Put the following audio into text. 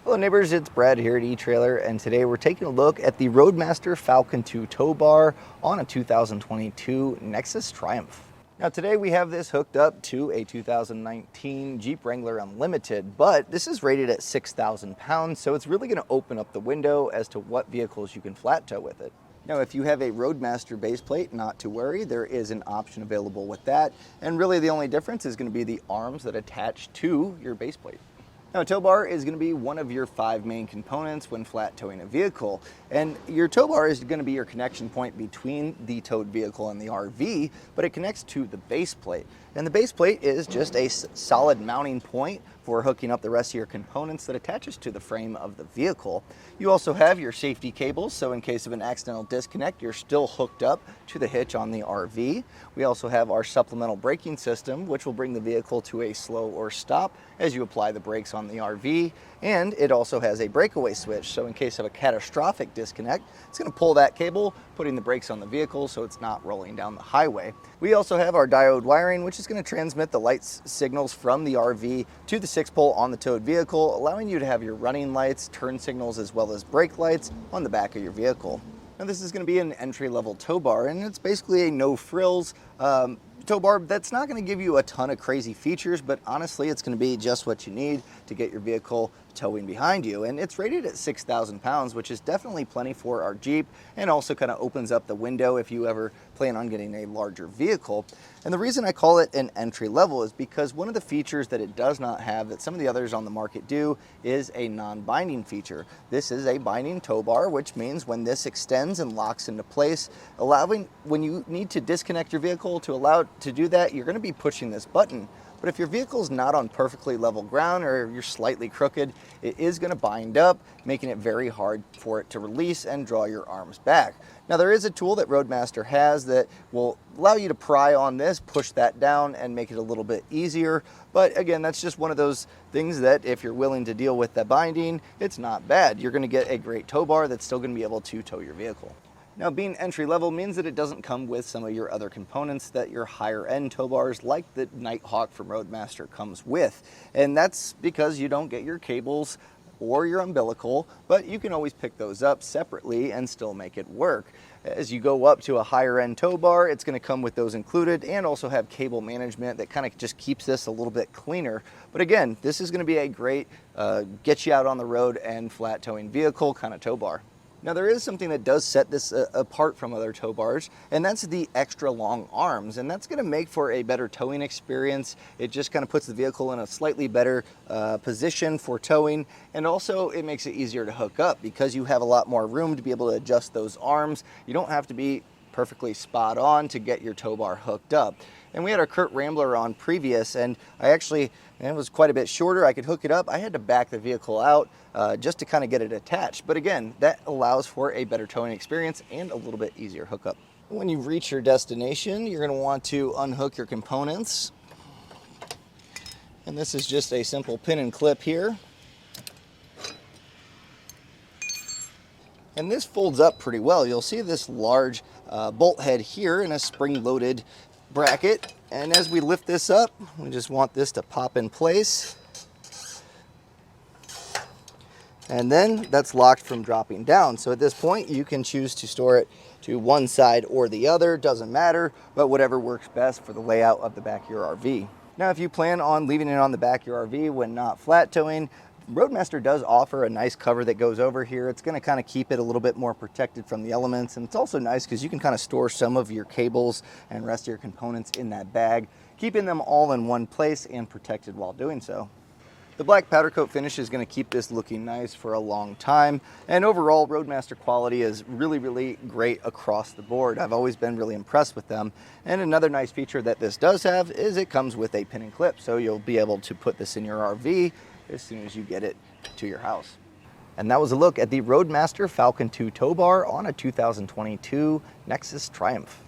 Hello neighbors, it's Brad here at eTrailer, and today we're taking a look at the Roadmaster Falcon 2 Tow Bar on a 2022 Nexus Triumph. Now today we have this hooked up to a 2019 Jeep Wrangler Unlimited, but this is rated at 6,000 pounds, so it's really going to open up the window as to what vehicles you can flat tow with it. Now, if you have a Roadmaster base plate, not to worry, there is an option available with that, and really the only difference is going to be the arms that attach to your base plate. Now, a tow bar is going to be one of your 5 main components when flat towing a vehicle, and your tow bar is going to be your connection point between the towed vehicle and the RV, but it connects to the base plate. And the base plate is just a solid mounting point for hooking up the rest of your components that attaches to the frame of the vehicle. You also have your safety cables, so in case of an accidental disconnect, you're still hooked up to the hitch on the RV. We also have our supplemental braking system, which will bring the vehicle to a slow or stop as you apply the brakes on the RV. And it also has a breakaway switch, so in case of a catastrophic disconnect, it's going to pull that cable, putting the brakes on the vehicle so it's not rolling down the highway. We also have our diode wiring, which is going to transmit the light signals from the RV to the 6-pole on the towed vehicle, allowing you to have your running lights, turn signals, as well as brake lights on the back of your vehicle. Now this is going to be an entry-level tow bar, and it's basically a no-frills tow bar that's not going to give you a ton of crazy features, but honestly it's going to be just what you need to get your vehicle towing behind you. And it's rated at 6,000 pounds, which is definitely plenty for our Jeep, and also kind of opens up the window if you ever plan on getting a larger vehicle. And the reason I call it an entry level is because one of the features that it does not have that some of the others on the market do is a non-binding feature. This is a binding tow bar, which means when this extends and locks into place, allowing when you need to disconnect your vehicle to allow it to do that, you're going to be pushing this button. But if your vehicle is not on perfectly level ground or you're slightly crooked, it is going to bind up, making it very hard for it to release and draw your arms back. Now there is a tool that Roadmaster has that will allow you to pry on this, push that down, and make it a little bit easier. But again, that's just one of those things that if you're willing to deal with the binding, it's not bad. You're going to get a great tow bar that's still going to be able to tow your vehicle. Now, being entry level means that it doesn't come with some of your other components that your higher end tow bars like the Nighthawk from Roadmaster comes with. And that's because you don't get your cables or your umbilical, but you can always pick those up separately and still make it work. As you go up to a higher end tow bar, it's going to come with those included and also have cable management that kind of just keeps this a little bit cleaner. But again, this is going to be a great get you out on the road and flat towing vehicle kind of tow bar. Now there is something that does set this apart from other tow bars, and that's the extra long arms, and that's going to make for a better towing experience. It just kind of puts the vehicle in a slightly better position for towing, and also it makes it easier to hook up because you have a lot more room to be able to adjust those arms. You don't have to be perfectly spot on to get your tow bar hooked up. And we had our Kurt Rambler on previous, and it was quite a bit shorter. I could hook it up. I had to back the vehicle out just to kind of get it attached. But again, that allows for a better towing experience and a little bit easier hookup. When you reach your destination, you're going to want to unhook your components. And this is just a simple pin and clip here. And this folds up pretty well. You'll see this large bolt head here in a spring-loaded bracket, and as we lift this up, we just want this to pop in place, and then that's locked from dropping down. So at this point you can choose to store it to one side or the other, doesn't matter, but whatever works best for the layout of the back of your RV. Now if you plan on leaving it on the back of your RV when not flat towing, Roadmaster does offer a nice cover that goes over here. It's going to kind of keep it a little bit more protected from the elements, and it's also nice because you can kind of store some of your cables and rest of your components in that bag, keeping them all in one place and protected while doing so. The black powder coat finish is going to keep this looking nice for a long time, and overall Roadmaster quality is really great across the board. I've always been really impressed with them. And another nice feature that this does have is it comes with a pin and clip, so you'll be able to put this in your RV as soon as you get it to your house. And that was a look at the Roadmaster Falcon 2 Tow Bar on a 2022 Nexus Triumph.